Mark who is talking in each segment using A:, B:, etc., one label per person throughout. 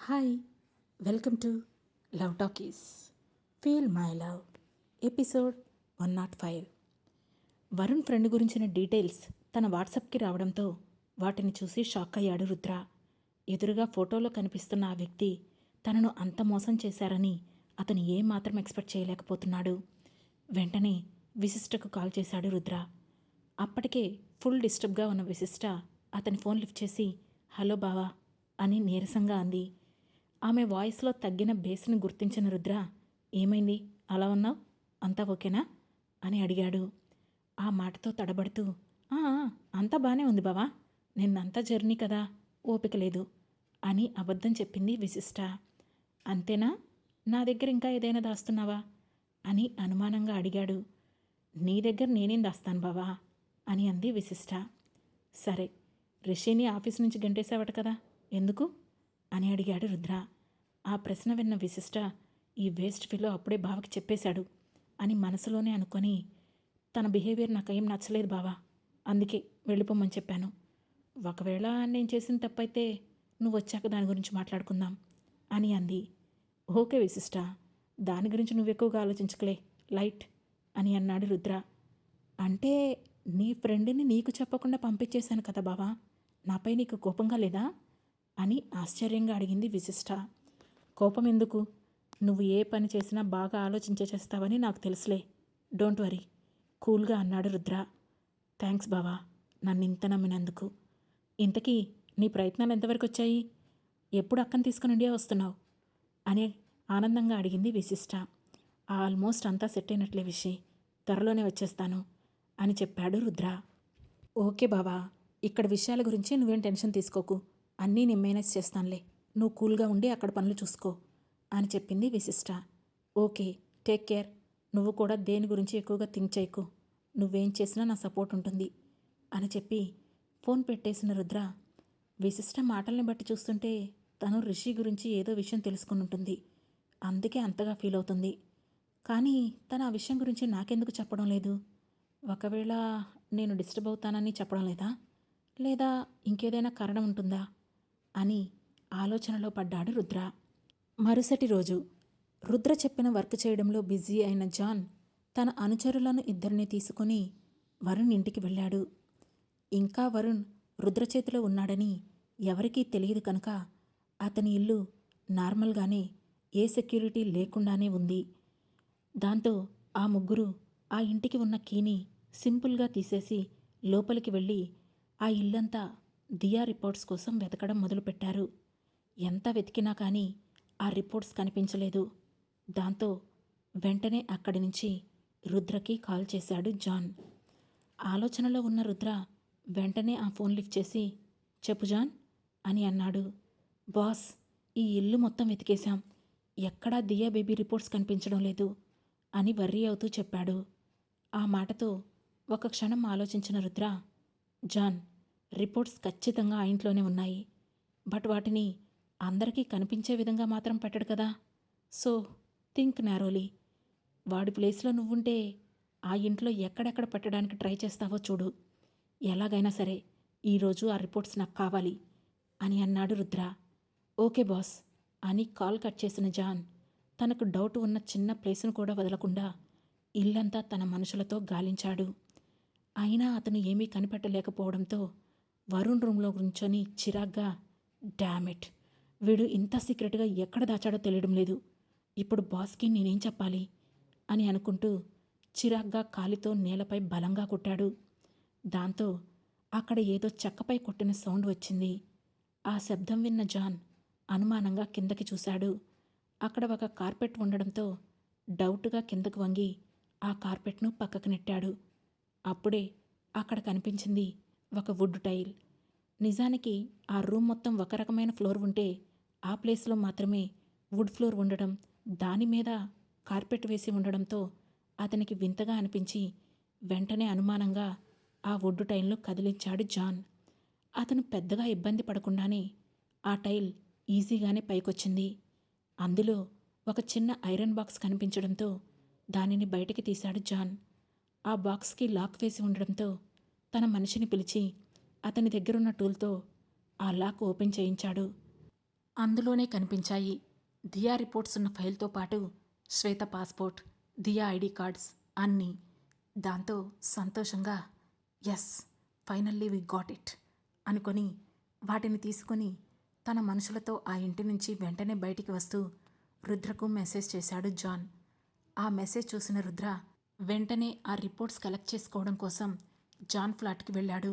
A: Hi, welcome to love talkies. Feel my love episode 105. Varun friend గురించిన details తన వాట్సాప్కి రావడంతో వాటిని చూసి షాక్ అయ్యాడు రుద్ర. ఎదురుగా ఫోటోలో కనిపిస్తున్న ఆ వ్యక్తి తనను అంత మోసం చేశారని అతను ఏమాత్రం ఎక్స్పెక్ట్ చేయలేకపోతున్నాడు. వెంటనే విశిష్టకు కాల్ చేశాడు రుద్ర. అప్పటికే ఫుల్ డిస్టర్బ్గా ఉన్న విశిష్ట అతని ఫోన్ లిఫ్ట్ చేసి హలో బావా అని నీరసంగా అంది. ఆమె వాయిస్లో తగ్గిన బేస్ని గుర్తించిన రుద్ర ఏమైంది, అలా ఉన్నావు, అంతా ఓకేనా అని అడిగాడు. ఆ మాటతో తడబడుతూ "ఆ, అంతా బాగానే ఉంది బావా, నిన్నంతా జర్నీ కదా, ఓపిక లేదు" అని అబద్ధం చెప్పింది విశిష్ట. అంతేనా, నా దగ్గర ఇంకా ఏదైనా దాస్తున్నావా అని అనుమానంగా అడిగాడు. నీ దగ్గర నేనేం దాస్తాను బావా అని అంది విశిష్ట. సరే, రిషిని ఆఫీస్ నుంచి గంటేసావట కదా, ఎందుకు అని అడిగాడు రుద్ర. ఆ ప్రశ్న విన్న విశిష్ట ఈ వేస్ట్ ఫీలో అప్పుడే బావకి చెప్పేశాడు అని మనసులోనే అనుకొని, తన బిహేవియర్ నాకేం నచ్చలేదు బావా, అందుకే వెళ్ళిపోమని చెప్పాను. ఒకవేళ నేను చేసిన తప్పైతే నువ్వు వచ్చాక దాని గురించి మాట్లాడుకుందాం అని అంది. ఓకే విశిష్ట, దాని గురించి నువ్వు ఎక్కువగా ఆలోచించకలే, లైట్ అని అన్నాడు రుద్ర. అంటే నీ ఫ్రెండ్ని నీకు చెప్పకుండా పంపించేశాను కదా బావా, నాపై నీకు కోపంగా లేదా అని ఆశ్చర్యంగా అడిగింది విశిష్ట. కోపం ఎందుకు, నువ్వు ఏ పని చేసినా బాగా ఆలోచించే చేస్తావని నాకు తెలుసులే, డోంట్ వరీ కూల్గా అన్నాడు రుద్ర. థ్యాంక్స్ బావా, నన్ను ఇంత నమ్మినందుకు. ఇంతకీ నీ ప్రయత్నాలు ఎంతవరకు వచ్చాయి, ఎప్పుడు అక్కని తీసుకుని ఇండియా వస్తున్నావు అని ఆనందంగా అడిగింది విశిష్ట. ఆల్మోస్ట్ అంతా సెట్ అయినట్లే విషి, త్వరలోనే వచ్చేస్తాను అని చెప్పాడు రుద్ర. ఓకే బావా, ఇక్కడ విషయాల గురించి నువ్వేం టెన్షన్ తీసుకోకు, అన్నీ నేను మేనేజ్ చేస్తానులే, నువ్వు కూల్గా ఉండి అక్కడ పనులు చూసుకో అని చెప్పింది విశిష్ట. ఓకే, టేక్ కేర్, నువ్వు కూడా దేని గురించి ఎక్కువగా థింక్ చేయకు, నువ్వేం చేసినా నా సపోర్ట్ ఉంటుంది అని చెప్పి ఫోన్ పెట్టేసిన రుద్ర. విశిష్ట మాటల్ని బట్టి చూస్తుంటే తను రిషి గురించి ఏదో విషయం తెలుసుకుని ఉంటుంది, అందుకే అంతగా ఫీల్ అవుతుంది. కానీ తను ఆ విషయం గురించి నాకెందుకు చెప్పడం లేదు, ఒకవేళ నేను డిస్టర్బ్ అవుతానని చెప్పడం లేదా, లేదా ఇంకేదైనా కారణం ఉంటుందా అని ఆలోచనలో పడ్డాడు రుద్ర. మరుసటి రోజు రుద్ర చెప్పిన వర్క్ చేయడంలో బిజీ అయిన జాన్ తన అనుచరులను ఇద్దరిని తీసుకుని వరుణ్ ఇంటికి వెళ్ళాడు. ఇంకా వరుణ్ రుద్ర చేతిలో ఉన్నాడని ఎవరికీ తెలియదు కనుక అతని ఇల్లు నార్మల్గానే, ఏ సెక్యూరిటీ లేకుండానే ఉంది. దాంతో ఆ ముగ్గురు ఆ ఇంటికి ఉన్న కీని సింపుల్గా తీసేసి లోపలికి వెళ్ళి ఆ ఇల్లంతా దియా రిపోర్ట్స్ కోసం వెతకడం మొదలుపెట్టారు. ఎంత వెతికినా కానీ ఆ రిపోర్ట్స్ కనిపించలేదు. దాంతో వెంటనే అక్కడి నుంచి రుద్రకి కాల్ చేశాడు జాన్. ఆలోచనలో ఉన్న రుద్ర వెంటనే ఆ ఫోన్ లిఫ్ట్ చేసి చెప్పు జాన్ అని అన్నాడు. బాస్, ఈ ఇల్లు మొత్తం వెతికేశాం, ఎక్కడా దియా బేబీ రిపోర్ట్స్ కనిపించడం లేదు అని వర్రీ అవుతూ చెప్పాడు. ఆ మాటతో ఒక క్షణం ఆలోచించిన రుద్ర, జాన్, రిపోర్ట్స్ ఖచ్చితంగా ఆ ఇంట్లోనే ఉన్నాయి, బట్ వాటిని అందరికీ కనిపించే విధంగా మాత్రం పెట్టడు కదా, సో థింక్ నారోలీ. వాడి ప్లేస్లో నువ్వుంటే ఆ ఇంట్లో ఎక్కడెక్కడ పెట్టడానికి ట్రై చేస్తావో చూడు, ఎలాగైనా సరే ఈరోజు ఆ రిపోర్ట్స్ నాకు కావాలి అని అన్నాడు రుద్ర. ఓకే బాస్ అని కాల్ కట్ చేసిన జాన్ తనకు డౌట్ ఉన్న చిన్న ప్లేస్ను కూడా వదలకుండా ఇల్లంతా తన మనుషులతో గాలించాడు. అయినా అతను ఏమీ కనిపెట్టలేకపోవడంతో వరుణ్ రూమ్లో కూర్చొని చిరాగ్గా, డామిట్, వీడు ఇంత సీక్రెట్గా ఎక్కడ దాచాడో తెలియడం లేదు, ఇప్పుడు బాస్కి నేనేం చెప్పాలి అని అనుకుంటూ చిరాగ్గా కాలితో నేలపై బలంగా కొట్టాడు. దాంతో అక్కడ ఏదో చెక్కపై కొట్టిన సౌండ్ వచ్చింది. ఆ శబ్దం విన్న జాన్ అనుమానంగా కిందకి చూశాడు. అక్కడ ఒక కార్పెట్ ఉండడంతో డౌట్గా కిందకు వంగి ఆ కార్పెట్ను పక్కకు నెట్టాడు. అప్పుడే అక్కడ కనిపించింది ఒక వుడ్ టైల్. నిజానికి ఆ రూమ్ మొత్తం ఒక రకమైన ఫ్లోర్ ఉంటే ఆ ప్లేస్లో మాత్రమే వుడ్ ఫ్లోర్ ఉండడం, దాని మీద కార్పెట్ వేసి ఉండడంతో అతనికి వింతగా అనిపించి వెంటనే అనుమానంగా ఆ వుడ్ టైల్ను కదిలించాడు జాన్. అతను పెద్దగా ఇబ్బంది పడకుండానే ఆ టైల్ ఈజీగానే పైకొచ్చింది. అందులో ఒక చిన్న ఐరన్ బాక్స్ కనిపించడంతో దానిని బయటికి తీశాడు జాన్. ఆ బాక్స్కి లాక్ వేసి ఉండడంతో తన మనిషిని పిలిచి అతని దగ్గరున్న టూల్తో ఆ లాక్ ఓపెన్ చేయించాడు. అందులోనే కనిపించాయి దియా రిపోర్ట్స్ ఉన్న ఫైల్తో పాటు Shweta passport, Diya ID cards అన్నీ. దాంతో సంతోషంగా yes, finally we got it అనుకొని వాటిని తీసుకొని తన మనుషులతో ఆ ఇంటి నుంచి వెంటనే బయటికి వస్తూ రుద్రకు మెసేజ్ చేశాడు జాన్. ఆ మెసేజ్ చూసిన రుద్ర వెంటనే ఆ రిపోర్ట్స్ కలెక్ట్ చేసుకోవడం కోసం జాన్ ఫ్లాట్కి వెళ్ళాడు.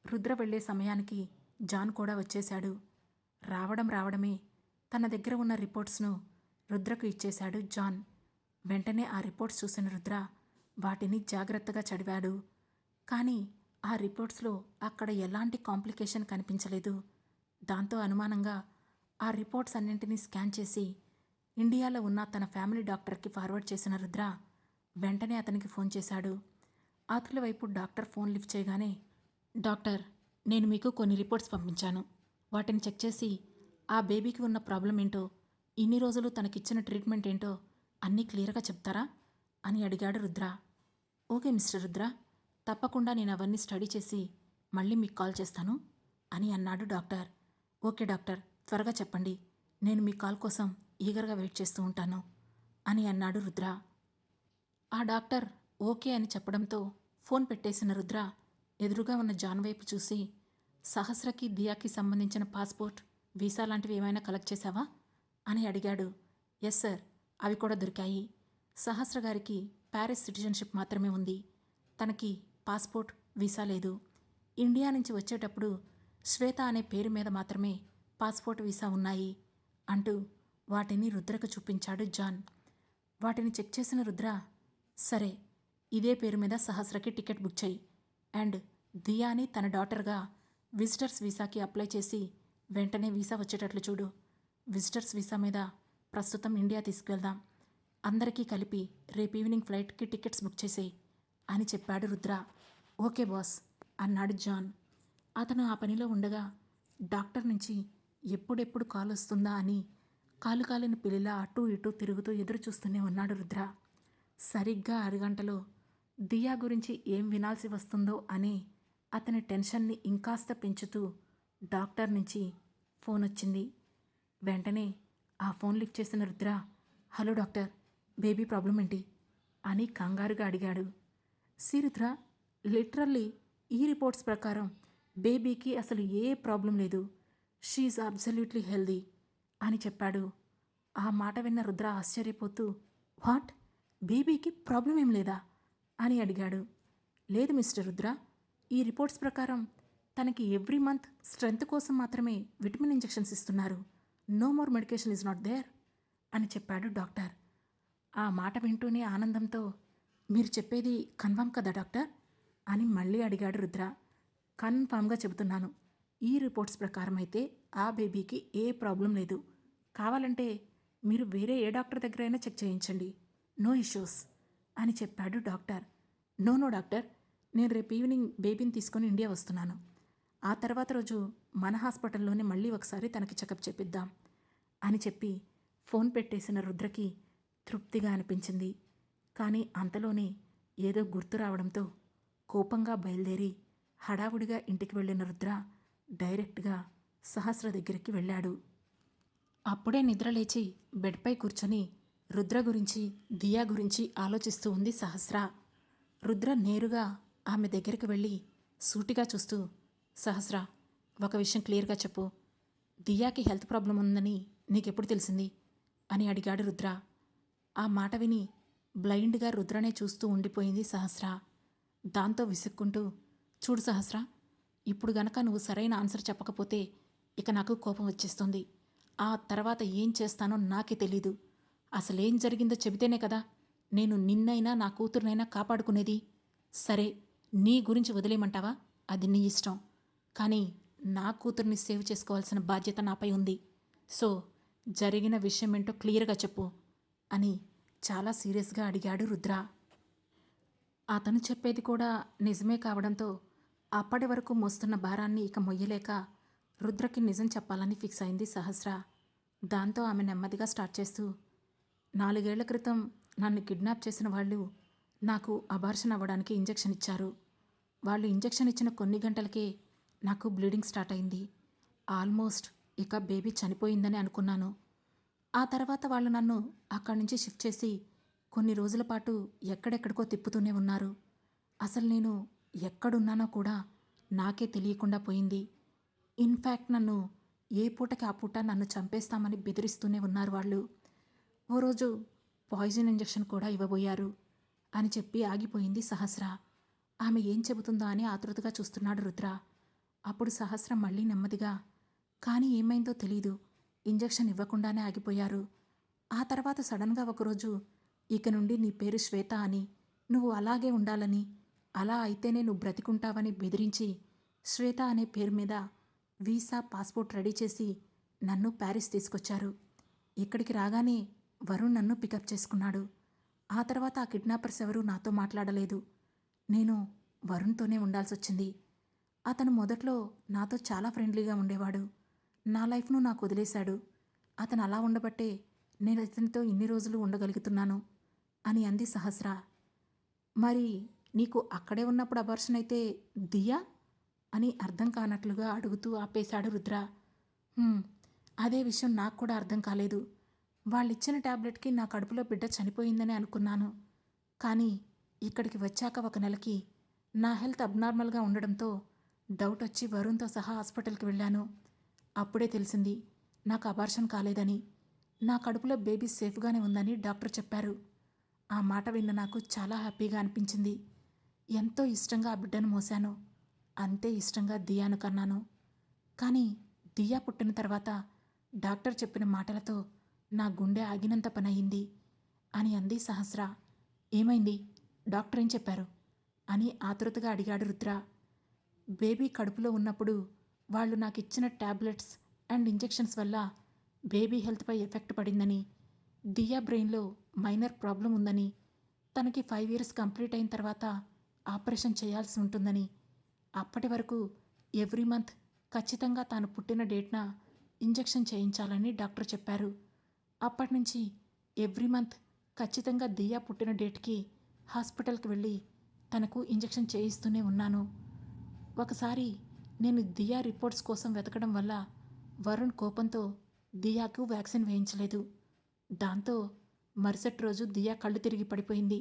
A: రుద్ర వెళ్ళే సమయానికి జాన్ కూడా వచ్చేశాడు. రావడమే తన దగ్గర ఉన్న రిపోర్ట్స్ను రుద్రకు ఇచ్చేశాడు జాన్. వెంటనే ఆ రిపోర్ట్స్ చూసిన రుద్ర వాటిని జాగ్రత్తగా చదివాడు. కానీ ఆ రిపోర్ట్స్లో అక్కడ ఎలాంటి కాంప్లికేషన్ కనిపించలేదు. దాంతో అనుమానంగా ఆ రిపోర్ట్స్ అన్నింటినీ స్కాన్ చేసి ఇండియాలో ఉన్న తన ఫ్యామిలీ డాక్టర్కి ఫార్వర్డ్ చేసిన రుద్ర వెంటనే అతనికి ఫోన్ చేశాడు. అవతలి వైపు డాక్టర్ ఫోన్ లిఫ్ట్ చేయగానే, డాక్టర్, నేను మీకు కొన్ని రిపోర్ట్స్ పంపించాను. వాటిని చెక్ చేసి ఆ బేబీకి ఉన్న ప్రాబ్లం ఏంటో, ఇన్ని రోజులు తనకిచ్చిన ట్రీట్మెంట్ ఏంటో అన్నీ క్లియర్గా చెప్తారా అని అడిగాడు రుద్ర. ఓకే మిస్టర్ రుద్ర, తప్పకుండా నేను అవన్నీ స్టడీ చేసి మళ్ళీ మీకు కాల్ చేస్తాను అని అన్నాడు డాక్టర్. ఓకే డాక్టర్, త్వరగా చెప్పండి, నేను మీ కాల్ కోసం ఈగర్గా వెయిట్ చేస్తూ ఉంటాను అని అన్నాడు రుద్ర. ఆ డాక్టర్ ఓకే అని చెప్పడంతో ఫోన్ పెట్టేసిన రుద్ర ఎదురుగా ఉన్న జాన్ వైపు చూసి, సహస్రకి దియాకి సంబంధించిన పాస్పోర్ట్, వీసా లాంటివి ఏమైనా కలెక్ట్ చేశావా అని అడిగాడు. ఎస్ సార్, అవి కూడా దొరికాయి. సహస్ర గారికి ప్యారిస్ సిటిజన్షిప్ మాత్రమే ఉంది. తనకి పాస్పోర్ట్, వీసా లేదు. ఇండియా నుంచి వచ్చేటప్పుడు శ్వేత అనే పేరు మీద మాత్రమే పాస్పోర్ట్, వీసా ఉన్నాయి అంటూ వాటిని రుద్రకు చూపించాడు జాన్. వాటిని చెక్ చేసిన రుద్ర, సరే, ఇదే పేరు మీద సహస్రకి టికెట్ బుక్ చేయి అండ్ దియాని తన డాటర్గా విజిటర్స్ వీసాకి అప్లై చేసి వెంటనే వీసా వచ్చేటట్లు చూడు. విజిటర్స్ వీసా మీద ప్రస్తుతం ఇండియా తీసుకువెళ్దాం. అందరికీ కలిపి రేపు ఈవినింగ్ ఫ్లైట్కి టికెట్స్ బుక్ చేసేయి అని చెప్పాడు రుద్ర. ఓకే బాస్ అన్నాడు జాన్. అతను ఆ పనిలో ఉండగా డాక్టర్ నుంచి ఎప్పుడెప్పుడు కాల్ వస్తుందా అని కాలు కాలిన పిల్లిలా అటూ ఇటూ తిరుగుతూ ఎదురు చూస్తూనే ఉన్నాడు రుద్ర. సరిగ్గా అరగంటలో దియా గురించి ఏం వినాల్సి వస్తుందో అని అతని టెన్షన్ని ఇంకాస్త పెంచుతూ డాక్టర్ నుంచి ఫోన్ వచ్చింది. వెంటనే ఆ ఫోన్ లిఫ్ట్ చేసిన Rudra, hello doctor, baby problem ఏంటి అని కంగారుగా అడిగాడు. సి రుద్ర, లిటరల్లీ ఈ రిపోర్ట్స్ ప్రకారం బేబీకి అసలు ఏ ప్రాబ్లం లేదు. షీఈ్ అబ్సల్యూట్లీ హెల్దీ అని చెప్పాడు. ఆ మాట విన్న రుద్ర ఆశ్చర్యపోతూ, వాట్, బేబీకి ప్రాబ్లం ఏం లేదా అని అడిగాడు. లేదు మిస్టర్ రుద్ర, ఈ రిపోర్ట్స్ ప్రకారం తనకి ఎవ్రీ మంత్ స్ట్రెంగ్త్ కోసం మాత్రమే విటమిన్ ఇంజెక్షన్స్ ఇస్తున్నారు. No more medication is not there అని చెప్పాడు డాక్టర్. ఆ మాట వింటూనే ఆనందంతో, మీరు చెప్పేది కన్ఫామ్ కదా డాక్టర్ అని మళ్ళీ అడిగాడు రుద్ర. కన్ఫామ్గా చెబుతున్నాను, ఈ రిపోర్ట్స్ ప్రకారం అయితే ఆ బేబీకి ఏ ప్రాబ్లం లేదు. కావాలంటే మీరు వేరే ఏ డాక్టర్ దగ్గరైనా చెక్ చేయించండి, నో ఇష్యూస్ అని చెప్పాడు డాక్టర్. నో డాక్టర్, నేను రేపు ఈవినింగ్ బేబీని తీసుకొని ఇండియా వస్తున్నాను. ఆ తర్వాత రోజు మన హాస్పిటల్లోనే మళ్ళీ ఒకసారి తనకి చెకప్ చేపిద్దాం అని చెప్పి ఫోన్ పెట్టేసిన రుద్రకి తృప్తిగా అనిపించింది. కానీ అంతలోనే ఏదో గుర్తు రావడంతో కోపంగా బయలుదేరి హడావుడిగా ఇంటికి వెళ్ళిన రుద్ర డైరెక్ట్గా సహస్ర దగ్గరికి వెళ్ళాడు. అప్పుడే నిద్రలేచి బెడ్పై కూర్చొని రుద్ర గురించి, దియా గురించి ఆలోచిస్తూ ఉంది సహస్ర. రుద్ర నేరుగా ఆమె దగ్గరికి వెళ్ళి సూటిగా చూస్తూ, సహస్ర, ఒక విషయం క్లియర్గా చెప్పు, దియాకి హెల్త్ ప్రాబ్లం ఉందని నీకెప్పుడు తెలిసింది అని అడిగాడు రుద్ర. ఆ మాట విని బ్లైండ్గా రుద్రనే చూస్తూ ఉండిపోయింది సహస్ర. దాంతో విసుక్కుంటూ, చూడు సహస్ర, ఇప్పుడు గనక నువ్వు సరైన ఆన్సర్ చెప్పకపోతే ఇక నాకు కోపం వచ్చేస్తుంది. ఆ తర్వాత ఏం చేస్తానో నాకే తెలీదు. అసలేం జరిగిందో చెబితేనే కదా నేను నిన్నైనా నా కూతురునైనా కాపాడుకునేది. సరే, నీ గురించి వదిలేయమంటావా, అది నీ ఇష్టం. కానీ నా కూతుర్ని సేవ్ చేసుకోవాల్సిన బాధ్యత నాపై ఉంది. సో జరిగిన విషయం ఏంటో క్లియర్గా చెప్పు అని చాలా సీరియస్గా అడిగాడు రుద్ర. అతను చెప్పేది కూడా నిజమే కావడంతో అప్పటి వరకు మోస్తున్న భారాన్ని ఇక మొయ్యలేక రుద్రకి నిజం చెప్పాలని ఫిక్స్ అయింది సహస్ర. దాంతో ఆమె నెమ్మదిగా స్టార్ట్ చేస్తూ, 4 ఏళ్ల క్రితం నన్ను కిడ్నాప్ చేసిన వాళ్ళు నాకు అబార్షన్ అవ్వడానికి ఇంజెక్షన్ ఇచ్చారు. వాళ్ళు ఇంజెక్షన్ ఇచ్చిన కొన్ని గంటలకే నాకు బ్లీడింగ్ స్టార్ట్ అయింది. ఆల్మోస్ట్ ఇక బేబీ చనిపోయిందని అనుకున్నాను. ఆ తర్వాత వాళ్ళు నన్ను అక్కడి నుంచి షిఫ్ట్ చేసి కొన్ని రోజుల పాటు ఎక్కడెక్కడికో తిప్పుతూనే ఉన్నారు. అసలు నేను ఎక్కడున్నానో కూడా నాకే తెలియకుండా పోయింది. ఇన్ఫ్యాక్ట్ నన్ను ఏ పూటకి ఆ పూట నన్ను చంపేస్తామని బెదిరిస్తూనే ఉన్నారు వాళ్ళు. ఓ రోజు పాయిజన్ ఇంజెక్షన్ కూడా ఇవ్వబోయారు అని చెప్పి ఆగిపోయింది సహస్ర. ఆమె ఏం చెబుతుందా అని ఆతృతగా చూస్తున్నాడు రుద్ర. అప్పుడు సహస్ర మళ్ళీ నెమ్మదిగా, కానీ ఏమైందో తెలీదు, ఇంజెక్షన్ ఇవ్వకుండానే ఆగిపోయారు. ఆ తర్వాత సడన్గా ఒకరోజు, ఇక నుండి నీ పేరు శ్వేత అని, నువ్వు అలాగే ఉండాలని, అలా అయితేనే నువ్వు బ్రతికుంటావని బెదిరించి శ్వేత అనే పేరు మీద వీసా పాస్పోర్ట్ రెడీ చేసి నన్ను ప్యారిస్ తీసుకొచ్చారు. ఇక్కడికి రాగానే వరుణ్ నన్ను పికప్ చేసుకున్నాడు. ఆ తర్వాత ఆ కిడ్నాపర్స్ ఎవరూ నాతో మాట్లాడలేదు. నేను వరుణ్తోనే ఉండాల్సొచ్చింది. అతను మొదట్లో నాతో చాలా ఫ్రెండ్లీగా ఉండేవాడు. నా లైఫ్ను నాకు వదిలేశాడు. అతను అలా ఉండబట్టే నేను అతనితో ఇన్ని రోజులు ఉండగలుగుతున్నాను అని అంది సహస్ర. మరి నీకు అక్కడే ఉన్నప్పుడు అబార్షన్ అయితే దియా అని అర్థం కానట్లుగా అడుగుతూ ఆపేశాడు రుద్ర. అదే విషయం నాకు కూడా అర్థం కాలేదు. వాళ్ళిచ్చిన టాబ్లెట్కి నా కడుపులో బిడ్డ చనిపోయిందని అనుకున్నాను. కానీ ఇక్కడికి వచ్చాక ఒక నెలకి నా హెల్త్ అబ్నార్మల్గా ఉండడంతో డౌట్ వచ్చి వరుణ్తో సహా హాస్పిటల్కి వెళ్ళాను. అప్పుడే తెలిసింది నాకు అబార్షన్ కాలేదని, నా కడుపులో బేబీ సేఫ్గానే ఉందని డాక్టర్ చెప్పారు. ఆ మాట విన్న నాకు చాలా హ్యాపీగా అనిపించింది. ఎంతో ఇష్టంగా ఆ బిడ్డను మోశాను. అంతే ఇష్టంగా దియాను కన్నాను. కానీ దియా పుట్టిన తర్వాత డాక్టర్ చెప్పిన మాటలతో నా గుండె ఆగినంత పనయింది అని అంది సహస్ర. ఏమైంది? డాక్టర్ ఏం చెప్పారు అని ఆతృతగా అడిగాడు రుద్ర. బేబీ కడుపులో ఉన్నప్పుడు వాళ్ళు నాకు ఇచ్చిన టాబ్లెట్స్ అండ్ ఇంజెక్షన్స్ వల్ల బేబీ హెల్త్పై ఎఫెక్ట్ పడిందని, దియా బ్రెయిన్లో మైనర్ ప్రాబ్లం ఉందని, తనకి 5 years కంప్లీట్ అయిన తర్వాత ఆపరేషన్ చేయాల్సి ఉంటుందని, అప్పటి వరకు ఎవ్రీ మంత్ ఖచ్చితంగా తాను పుట్టిన డేట్న ఇంజెక్షన్ చేయించాలని డాక్టర్ చెప్పారు. అప్పటి నుంచి ఎవ్రీ మంత్ ఖచ్చితంగా దియా పుట్టిన డేట్కి హాస్పిటల్కి వెళ్ళి తనకు ఇంజెక్షన్ చేయిస్తూనే ఉన్నాను. ఒకసారి నేను దియా రిపోర్ట్స్ కోసం వెతకడం వల్ల వరుణ్ కోపంతో దియాకు వ్యాక్సిన్ వేయించలేదు. దాంతో మరుసటి రోజు దియా కళ్ళు తిరిగి పడిపోయింది.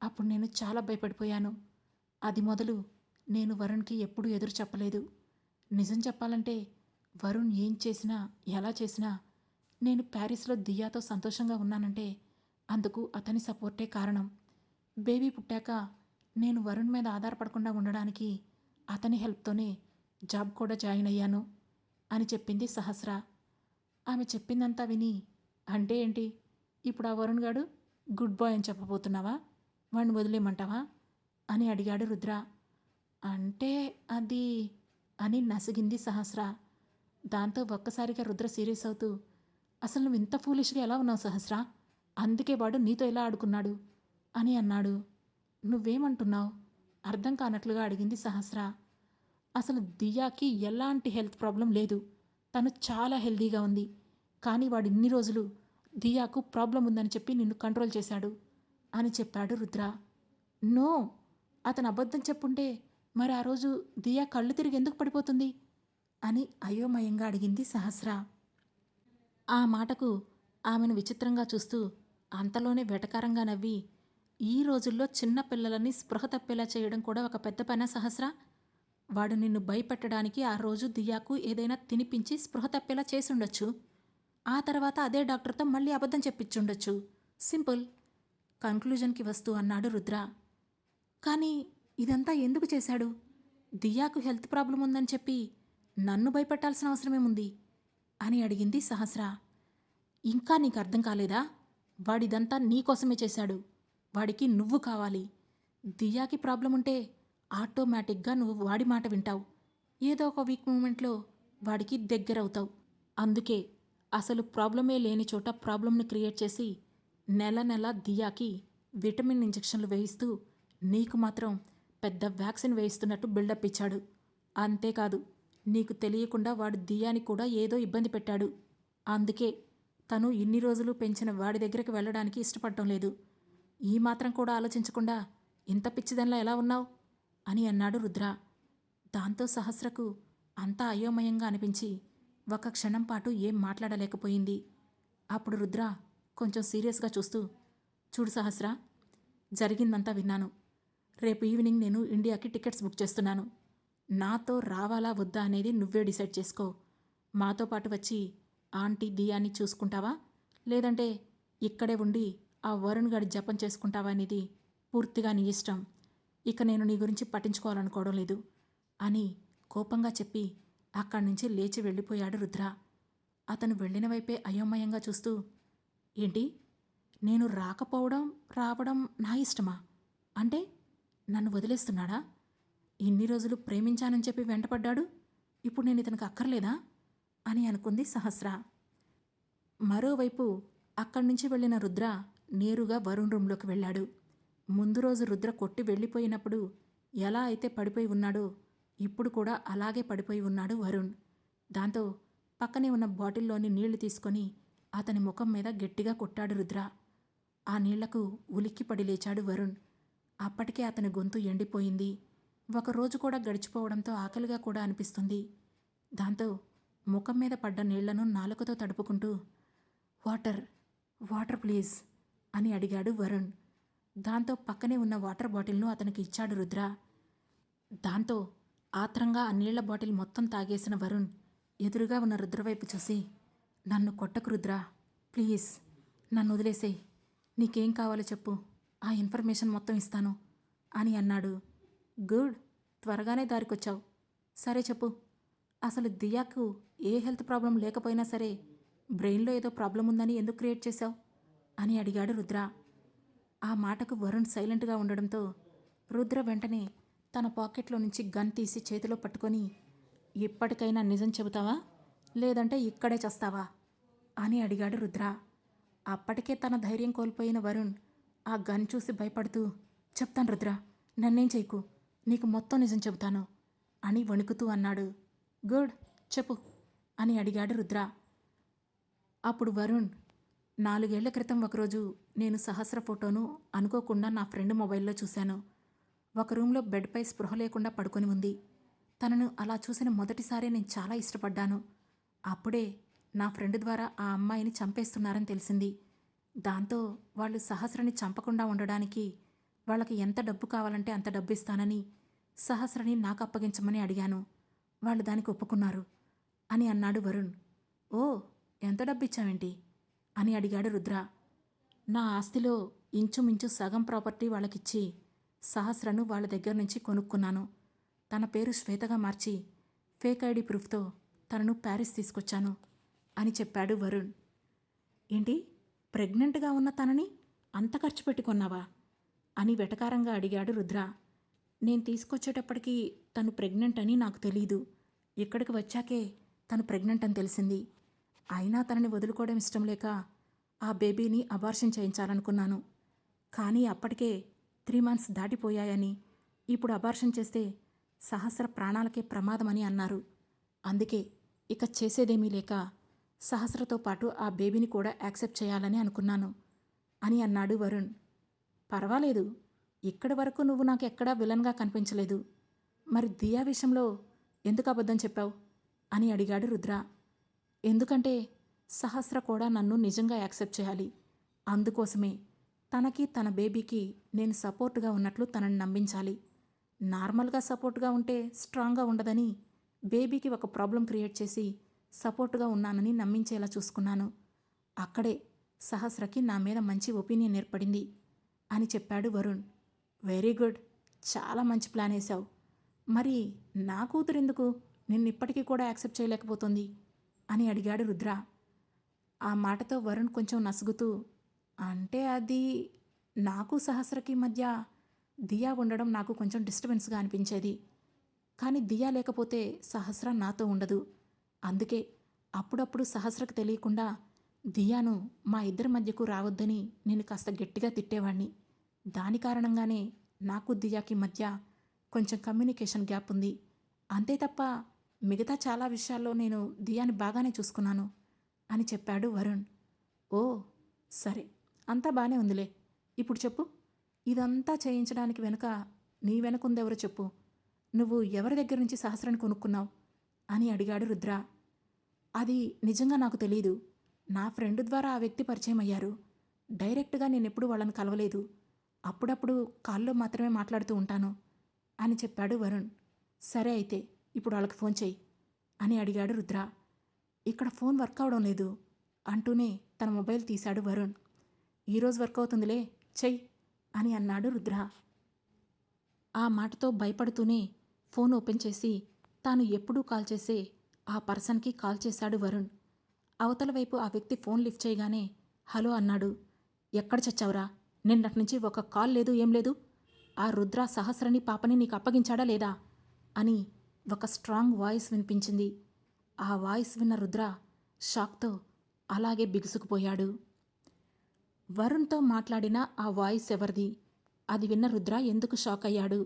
A: అప్పుడు నేను చాలా భయపడిపోయాను. అది మొదలు నేను వరుణ్కి ఎప్పుడూ ఎదురు చెప్పలేదు. నిజం చెప్పాలంటే వరుణ్ ఏం చేసినా ఎలా చేసినా నేను ప్యారిస్లో దియాతో సంతోషంగా ఉన్నానంటే అందుకు అతని సపోర్టే కారణం. బేబీ పుట్టాక నేను వరుణ్ మీద ఆధారపడకుండా ఉండడానికి అతని హెల్ప్తోనే జాబ్ కూడా జాయిన్ అయ్యాను అని చెప్పింది సహస్ర. ఆమె చెప్పిందంతా విని, అంటే ఏంటి, ఇప్పుడు ఆ వరుణ్ గాడు గుడ్ బాయ్ అని చెప్పబోతున్నావా? వాడిని వదిలేయమంటావా అని అడిగాడు రుద్ర. అంటే అది అని నసిగింది సహస్ర. దాంతో ఒక్కసారిగా రుద్ర సీరియస్ అవుతూ, అసలు నువ్వు ఇంత ఫూలిష్గా ఎలా ఉన్నావు సహస్ర? అందుకే వాడు నీతో ఎలా ఆడుకున్నాడు అని అన్నాడు. నువ్వేమంటున్నావు అర్థం కానట్లుగా అడిగింది సహస్ర. అసలు దియాకి ఎలాంటి హెల్త్ ప్రాబ్లం లేదు. తను చాలా హెల్దీగా ఉంది. కానీ వాడు ఇన్ని రోజులు దియాకు ప్రాబ్లం ఉందని చెప్పి నిన్ను కంట్రోల్ చేశాడు అని చెప్పాడు రుద్ర. నో, అతను అబద్ధం చెప్పుంటే మరి ఆ రోజు దియా కళ్ళు తిరిగి ఎందుకు పడిపోతుంది అని అయోమయంగా అడిగింది సహస్ర. ఆ మాటకు ఆమెను విచిత్రంగా చూస్తూ అంతలోనే వెటకారంగా నవ్వి, ఈ రోజుల్లో చిన్న పిల్లలని స్పృహ తప్పేలా చేయడం కూడా ఒక పెద్ద పనా సహస్ర? వాడు నిన్ను భయపెట్టడానికి ఆ రోజు దియాకు ఏదైనా తినిపించి స్పృహ తప్పేలా చేసుండొచ్చు. ఆ తర్వాత అదే డాక్టర్తో మళ్ళీ అబద్ధం చెప్పించుండొచ్చు. సింపుల్ కన్క్లూజన్కి వస్తూ అన్నాడు రుద్ర. కానీ ఇదంతా ఎందుకు చేశాడు? దియాకు హెల్త్ ప్రాబ్లం ఉందని చెప్పి నన్ను భయపెట్టాల్సిన అవసరమేముంది అని అడిగింది సహస్ర. ఇంకా నీకు అర్థం కాలేదా? వాడిదంతా నీకోసమే చేశాడు. వాడికి నువ్వు కావాలి. దియాకి ప్రాబ్లం ఉంటే ఆటోమేటిక్గా నువ్వు వాడి మాట వింటావు. ఏదో ఒక వీక్ మూమెంట్లో వాడికి దగ్గరవుతావు. అందుకే అసలు ప్రాబ్లమే లేని చోట ప్రాబ్లంని క్రియేట్ చేసి నెల నెల దియాకి విటమిన్ ఇంజెక్షన్లు వేయిస్తూ నీకు మాత్రం పెద్ద వ్యాక్సిన్ వేయిస్తున్నట్టు బిల్డప్ ఇచ్చాడు. అంతేకాదు, నీకు తెలియకుండా వాడు దియాని కూడా ఏదో ఇబ్బంది పెట్టాడు. అందుకే తను ఇన్ని రోజులు పెంచిన వాడి దగ్గరికి వెళ్ళడానికి ఇష్టపడటం లేదు. ఈ మాత్రం కూడా ఆలోచించకుండా ఇంత పిచ్చిదన్లా ఎలా ఉన్నావు అని అన్నాడు రుద్ర. దాంతో సహస్రకు అంతా అయోమయంగా అనిపించి ఒక క్షణం పాటు ఏం మాట్లాడలేకపోయింది. అప్పుడు రుద్ర కొంచెం సీరియస్గా చూస్తూ, చూడు సహస్ర, జరిగిందంతా విన్నాను. రేపు ఈవినింగ్ నేను ఇండియాకి టికెట్స్ బుక్ చేస్తున్నాను. నాతో రావాలా వద్దా అనేది నువ్వే డిసైడ్ చేసుకో. మాతో పాటు వచ్చి ఆంటీ దియాని చూసుకుంటావా, లేదంటే ఇక్కడే ఉండి ఆ వరుణ్ గడి జపం చేసుకుంటావా అనేది పూర్తిగా నీ ఇష్టం. ఇక నేను నీ గురించి పట్టించుకోవాలనుకోవడం లేదు అని కోపంగా చెప్పి అక్కడి నుంచి లేచి వెళ్ళిపోయాడు రుద్ర. అతను వెళ్ళిన వైపే అయోమయంగా చూస్తూ, ఏంటి, నేను రాకపోవడం రావడం నా ఇష్టమా? అంటే నన్ను వదిలేస్తున్నాడా? ఇన్ని రోజులు ప్రేమించానని చెప్పి వెంటపడ్డాడు, ఇప్పుడు నేను ఇతనికి అక్కర్లేదా అని అనుకుంది సహస్ర. మరోవైపు అక్కడి నుంచి వెళ్ళిన రుద్ర నేరుగా వరుణ్ రూంలోకి వెళ్ళాడు. ముందు రోజు రుద్ర కొట్టి వెళ్ళిపోయినప్పుడు ఎలా అయితే పడిపోయి ఉన్నాడో ఇప్పుడు కూడా అలాగే పడిపోయి ఉన్నాడు వరుణ్. దాంతో పక్కనే ఉన్న బాటిల్లోని నీళ్లు తీసుకొని అతని ముఖం మీద గట్టిగా కొట్టాడు రుద్ర. ఆ నీళ్లకు ఉలిక్కిపడి లేచాడు వరుణ్. అప్పటికే అతని గొంతు ఎండిపోయింది. ఒకరోజు కూడా గడిచిపోవడంతో ఆకలిగా కూడా అనిపిస్తుంది. దాంతో ముఖం మీద పడ్డ నీళ్లను నాలుకతో తడుపుకుంటూ, వాటర్ వాటర్ ప్లీజ్ అని అడిగాడు వరుణ్. దాంతో పక్కనే ఉన్న వాటర్ బాటిల్ను అతనికి ఇచ్చాడు రుద్ర. దాంతో ఆత్రంగా ఆ నీళ్ల బాటిల్ మొత్తం తాగేసిన వరుణ్ ఎదురుగా ఉన్న రుద్రవైపు చూసి, నన్ను కొట్టకు రుద్ర, ప్లీజ్ నన్ను వదిలేసేయ్, నీకేం కావాలో చెప్పు, ఆ ఇన్ఫర్మేషన్ మొత్తం ఇస్తాను అని అన్నాడు. గుడ్, త్వరగానే దారికొచ్చావు. సరే చెప్పు, అసలు దియాకు ఏ హెల్త్ ప్రాబ్లం లేకపోయినా సరే బ్రెయిన్లో ఏదో ప్రాబ్లం ఉందని ఎందుకు క్రియేట్ చేశావు అని అడిగాడు రుద్ర. ఆ మాటకు వరుణ్ సైలెంట్గా ఉండడంతో రుద్ర వెంటనే తన పాకెట్లో నుంచి గన్ తీసి చేతిలో పట్టుకొని, ఇప్పటికైనా నిజం చెబుతావా, లేదంటే ఇక్కడే చస్తావా అని అడిగాడు రుద్ర. అప్పటికే తన ధైర్యం కోల్పోయిన వరుణ్ ఆ గన్ చూసి భయపడుతూ, చెప్తాను రుద్ర, నన్నేం చేయకు, నీకు మొత్తం నిజం చెబుతాను అని వణుకుతూ అన్నాడు. గుడ్, చెప్పు అని అడిగాడు రుద్ర. అప్పుడు వరుణ్, 4 ఏళ్ల క్రితం ఒకరోజు నేను సహస్ర ఫోటోను అనుకోకుండా నా ఫ్రెండ్ మొబైల్లో చూశాను. ఒక రూమ్లో బెడ్పై స్పృహ లేకుండా పడుకొని ఉంది. తనను అలా చూసిన మొదటిసారి నేను చాలా ఇష్టపడ్డాను. అప్పుడే నా ఫ్రెండ్ ద్వారా ఆ అమ్మాయిని చంపేస్తున్నారని తెలిసింది. దాంతో వాళ్ళు సహస్రని చంపకుండా ఉండడానికి వాళ్ళకి ఎంత డబ్బు కావాలంటే అంత డబ్బు ఇస్తానని సహస్రని నాకు అప్పగించమని అడిగాను. వాళ్ళు దానికి ఒప్పుకున్నారు అని అన్నాడు వరుణ్. ఓ, ఎంత డబ్బు ఇచ్చావేంటి అని అడిగాడు రుద్ర. నా ఆస్తిలో ఇంచుమించు సగం ప్రాపర్టీ వాళ్ళకిచ్చి సహస్రను వాళ్ళ దగ్గర నుంచి కొనుక్కున్నాను. తన పేరు శ్వేతగా మార్చి ఫేక్ ఐడి ప్రూఫ్తో తనను ప్యారిస్ తీసుకొచ్చాను అని చెప్పాడు వరుణ్. ఏంటి, ప్రెగ్నెంట్గా ఉన్న తనని అంత ఖర్చు పెట్టి కొన్నావా అని వెటకారంగా అడిగాడు రుద్ర. నేను తీసుకొచ్చేటప్పటికి తను ప్రెగ్నెంట్ అని నాకు తెలీదు. ఇక్కడికి వచ్చాకే తను ప్రెగ్నెంట్ అని తెలిసింది. అయినా తనని వదులుకోవడం ఇష్టం లేక ఆ బేబీని అబార్షన్ చేయించాలనుకున్నాను. కానీ అప్పటికే 3 months దాటిపోయాయని, ఇప్పుడు అబార్షన్ చేస్తే సహస్ర ప్రాణాలకే ప్రమాదమని అన్నారు. అందుకే ఇక చేసేదేమీ లేక సహస్రతో పాటు ఆ బేబీని కూడా యాక్సెప్ట్ చేయాలని అనుకున్నాను అని అన్నాడు వరుణ్. పర్వాలేదు, ఇక్కడి వరకు నువ్వు నాకు ఎక్కడా విలన్గా కనిపించలేదు. మరి దియా విషయంలో ఎందుకు అబద్ధం చెప్పావు అని అడిగాడు రుద్ర. ఎందుకంటే సహస్ర కూడా నన్ను నిజంగా యాక్సెప్ట్ చేయాలి. అందుకోసమే తనకి తన బేబీకి నేను సపోర్టుగా ఉన్నట్లు తనని నమ్మించాలి. నార్మల్గా సపోర్టుగా ఉంటే స్ట్రాంగ్గా ఉండదని బేబీకి ఒక ప్రాబ్లం క్రియేట్ చేసి సపోర్టుగా ఉన్నానని నమ్మించేలా చూసుకున్నాను. అక్కడే సహస్రకి నా మీద మంచి ఒపీనియన్ ఏర్పడింది అని చెప్పాడు వరుణ్. వెరీ గుడ్, చాలా మంచి ప్లాన్ వేశావు. మరి నా కూతురు ఎందుకు నిన్నిప్పటికీ కూడా యాక్సెప్ట్ చేయలేకపోతుంది అని అడిగాడు రుద్ర. ఆ మాటతో వరుణ్ కొంచెం నసుగుతూ, అంటే అది నాకు సహస్రకి మధ్య దియా ఉండడం నాకు కొంచెం డిస్టర్బెన్స్గా అనిపించేది. కానీ దియా లేకపోతే సహస్ర నాతో ఉండదు. అందుకే అప్పుడప్పుడు సహస్రకు తెలియకుండా దియాను మా ఇద్దరి మధ్యకు రావద్దని నేను కాస్త గట్టిగా తిట్టేవాణ్ణి. దాని కారణంగానే నాకు దియాకి మధ్య కొంచెం కమ్యూనికేషన్ గ్యాప్ ఉంది. అంతే తప్ప మిగతా చాలా విషయాల్లో నేను దియాని బాగానే చూసుకున్నాను అని చెప్పాడు వరుణ్. ఓ సరే, అంతా బాగానే ఉందిలే. ఇప్పుడు చెప్పు, ఇదంతా చేయించడానికి వెనుక నీ వెనుకుందెవరో చెప్పు. నువ్వు ఎవరి దగ్గర నుంచి సహస్రాన్ని కొనుక్కున్నావు అని అడిగాడు రుద్ర. అది నిజంగా నాకు తెలీదు. నా ఫ్రెండ్ ద్వారా ఆ వ్యక్తి పరిచయం అయ్యారు. డైరెక్ట్‌గా నేనెప్పుడూ వాళ్ళని కలవలేదు. అప్పుడప్పుడు కాల్‌లో మాత్రమే మాట్లాడుతూ ఉంటాను అని చెప్పాడు వరుణ్. సరే అయితే ఇప్పుడు వాళ్ళకి ఫోన్ చెయ్యి అని అడిగాడు రుద్ర. ఇక్కడ ఫోన్ వర్క్ అవడం లేదు అంటూనే తన మొబైల్ తీశాడు వరుణ్. ఈరోజు వర్క్ అవుతుందిలే చెయ్యి అని అన్నాడు రుద్ర. ఆ మాటతో భయపడుతూనే ఫోన్ ఓపెన్ చేసి తాను ఎప్పుడూ కాల్ చేసే ఆ పర్సన్కి కాల్ చేశాడు వరుణ్. అవతల వైపు ఆ వ్యక్తి ఫోన్ లిఫ్ట్ చేయగానే హలో అన్నాడు. ఎక్కడ చచ్చావురా? నిన్నటి నుంచి ఒక కాల్ లేదు ఏం లేదు. ఆ రుద్ర సహస్రని పాపని నీకు అప్పగించాడా లేదా అని ఒక స్ట్రాంగ్ వాయిస్ వినిపించింది. ఆ వాయిస్ విన్న రుద్ర షాక్తో అలాగే బిగుసుకుపోయాడు. వరుణ్తో మాట్లాడిన ఆ వాయిస్ ఎవరిది? అది విన్న రుద్ర ఎందుకు షాక్ అయ్యాడు?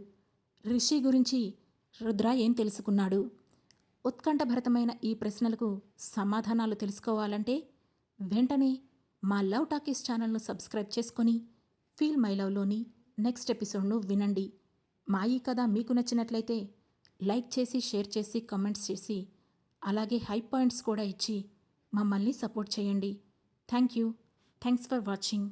A: రిషి గురించి రుద్ర ఏం తెలుసుకున్నాడు? ఉత్కంఠభరితమైన ఈ ప్రశ్నలకు సమాధానాలు తెలుసుకోవాలంటే వెంటనే మా లవ్ టాకీస్ ఛానల్ను సబ్స్క్రైబ్ చేసుకొని ఫీల్ మై లవ్లోని నెక్స్ట్ ఎపిసోడ్ను వినండి. మా ఈ కథ మీకు నచ్చినట్లయితే లైక్ చేసి షేర్ చేసి కామెంట్స్ చేసి అలాగే హై పాయింట్స్ కూడా ఇచ్చి మమ్మల్ని సపోర్ట్ చేయండి. Thank you. Thanks for watching.